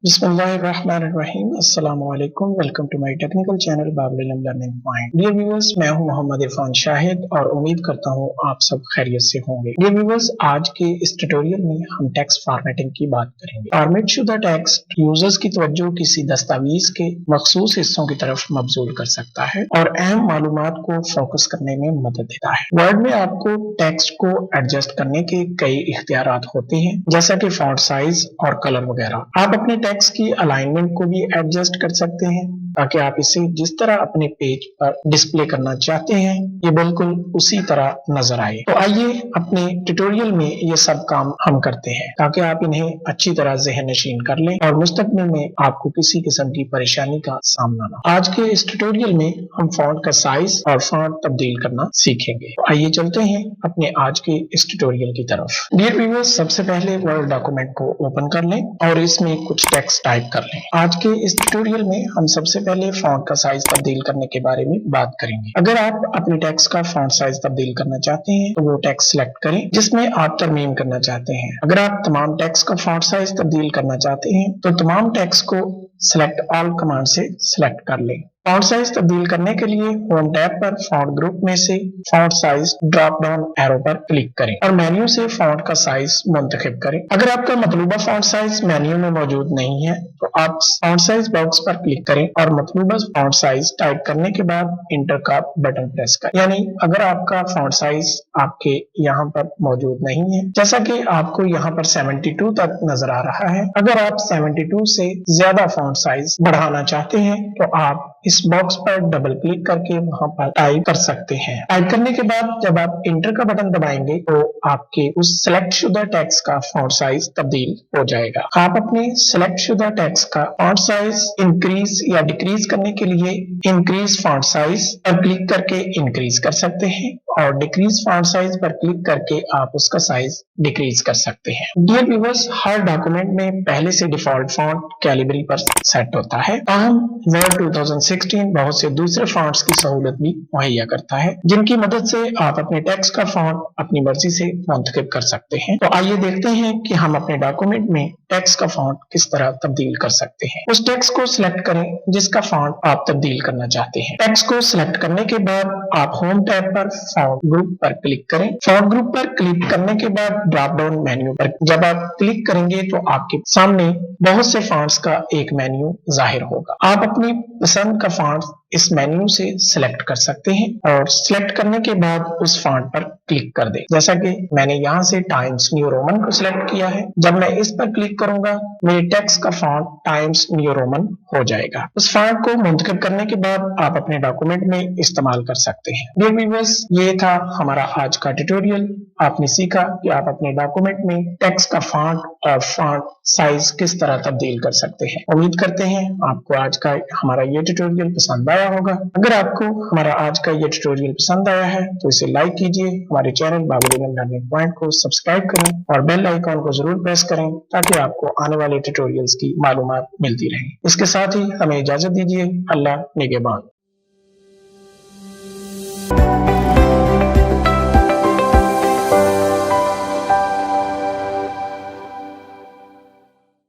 बिस्मिल्लाहिर्रहमानिर्रहीम। अस्सलाम वालेकुम। Welcome to my technical channel Bab learning point. Dear viewers, मैं हूं मोहम्मद इरफान शाहिद और उम्मीद करता हूं आप सब खैरियत से होंगे। डियर व्यूअर्स, आज के इस ट्यूटोरियल में हम टेक्स्ट फॉर्मेटिंग की बात करेंगे। फॉर्मेट शुदा टेक्स्ट यूजर्स की तवज्जो किसी दस्तावेज के मखसूस हिस्सों की तरफ मबजूल कर सकता है और अहम मालूमात को फोकस करने में मदद देता है। वर्ड में आपको टेक्स्ट को एडजस्ट करने के कई इख्तियारात होते हैं, जैसा कि फॉन्ट साइज और कलर वगैरह। आप अपने टेक्स्ट की अलाइनमेंट को भी एडजस्ट कर सकते हैं ताकि आप इसे जिस तरह अपने पेज पर डिस्प्ले करना चाहते हैं ये बिल्कुल उसी तरह नजर आए। तो आइए अपने ट्यूटोरियल में ये सब काम हम करते हैं ताकि आप इन्हें अच्छी तरह ज़हन नशीन कर लें और मुस्तकबिल में आपको किसी किस्म की परेशानी का सामना ना। आज के इस ट्यूटोरियल में हम फॉन्ट का साइज और फॉन्ट तब्दील करना सीखेंगे। तो आइए चलते हैं अपने आज के इस ट्यूटोरियल की तरफ। डियर व्यूअर्स, सबसे पहले वर्ड डॉक्यूमेंट को ओपन कर लें और इसमें कुछ टेक्स्ट टाइप कर लें। आज के इस ट्यूटोरियल में हम सबसे पहले फॉन्ट का साइज तब्दील करने के बारे में बात करेंगे। अगर आप अपने टेक्स्ट का फॉन्ट साइज तब्दील करना चाहते हैं तो वो टेक्स्ट सिलेक्ट करें जिसमें आप तरमीम करना चाहते हैं। अगर आप तमाम टेक्स्ट का फॉन्ट साइज तब्दील करना चाहते हैं तो तमाम टेक्स्ट को सिलेक्ट ऑल कमांड से सिलेक्ट कर लें। फॉन्ट साइज तब्दील करने के लिए होम टैब पर फॉन्ट ग्रुप में से font size drop down arrow पर क्लिक करें और मेन्यू से फॉन्ट का साइज मुंतखब करें। अगर आपका मतलूबा फॉन्ट साइज मेन्यू में मौजूद नहीं है तो आप फॉन्ट साइज बॉक्स पर क्लिक करें और मतलूबा फॉन्ट साइज टाइप करने के बाद इंटर का बटन प्रेस करें। यानी अगर आपका फॉन्ट साइज आपके यहाँ पर मौजूद नहीं है, जैसा कि आपको यहाँ पर 72 तक नजर आ रहा है, अगर आप 72 से ज्यादा फॉन्ट साइज बढ़ाना चाहते हैं तो आप इस बॉक्स पर डबल क्लिक करके वहां पर टाइप कर सकते हैं। टाइप करने के बाद जब आप इंटर का बटन दबाएंगे तो आपके उस सिलेक्ट शुदा टेक्स्ट का फॉन्ट साइज तब्दील हो जाएगा। आप अपने सिलेक्ट शुदा टेक्स्ट का फॉन्ट साइज इंक्रीज या डिक्रीज करने के लिए इंक्रीज फॉन्ट साइज पर क्लिक करके इंक्रीज कर सकते हैं और डिक्रीज फॉन्ट साइज पर क्लिक करके आप उसका साइज डिक्रीज कर सकते हैं। डियर व्यूअर्स, हर डॉक्यूमेंट में पहले से डिफॉल्ट फॉन्ट कैलिबरी पर सेट होता है। वर्ड 2016 बहुत से दूसरे फॉन्ट्स की सहूलत भी मुहैया करता है जिनकी मदद से आप अपने टेक्स्ट का फॉन्ट अपनी मर्जी से मुंतखब कर सकते हैं। तो आइए देखते हैं कि हम अपने डॉक्यूमेंट में टेक्स्ट का फॉन्ट किस तरह तब्दील कर सकते हैं। उस टेक्स्ट को सिलेक्ट करें जिसका फॉन्ट आप तब्दील करना चाहते हैं। टेक्स्ट को सिलेक्ट करने के बाद आप होम टैब पर फॉन्ट ग्रुप पर क्लिक करें। फॉन्ट ग्रुप पर क्लिक करने के बाद ड्रॉप डाउन मेन्यू पर जब आप क्लिक करेंगे तो आपके सामने बहुत से फॉन्ट्स का एक मेन्यू जाहिर होगा। आप अपनी पसंद का फॉन्ट इस मेन्यू से सिलेक्ट कर सकते हैं और सिलेक्ट करने के बाद उस फॉन्ट पर क्लिक कर दें। जैसा कि मैंने यहाँ से टाइम्स न्यू रोमन को सिलेक्ट किया है, जब मैं इस पर क्लिक करूंगा मेरे टेक्स्ट का फॉन्ट टाइम्स न्यू रोमन हो जाएगा। उस फॉन्ट को मुंतखब करने के बाद आप अपने डॉक्यूमेंट में इस्तेमाल कर सकते हैं। डियर व्यूअर्स, ये था हमारा आज का ट्यूटोरियल। आपने सीखा कि आप अपने डॉक्यूमेंट में टेक्स्ट का फॉन्ट और फॉन्ट साइज किस तरह तब्दील कर सकते हैं। उम्मीद करते हैं आपको आज का हमारा ये ट्यूटोरियल पसंद आया होगा। अगर आपको हमारा आज का ये ट्यूटोरियल पसंद आया है तो इसे लाइक कीजिए, हमारे चैनल बाब लर्निंग पॉइंट को सब्सक्राइब करें और बेल आइकॉन को जरूर प्रेस करें ताकि आपको आने वाले ट्यूटोरियल्स की मालूमात मिलती रहे। इसके साथ ही हमें इजाजत दीजिए। अल्लाह निगहबान।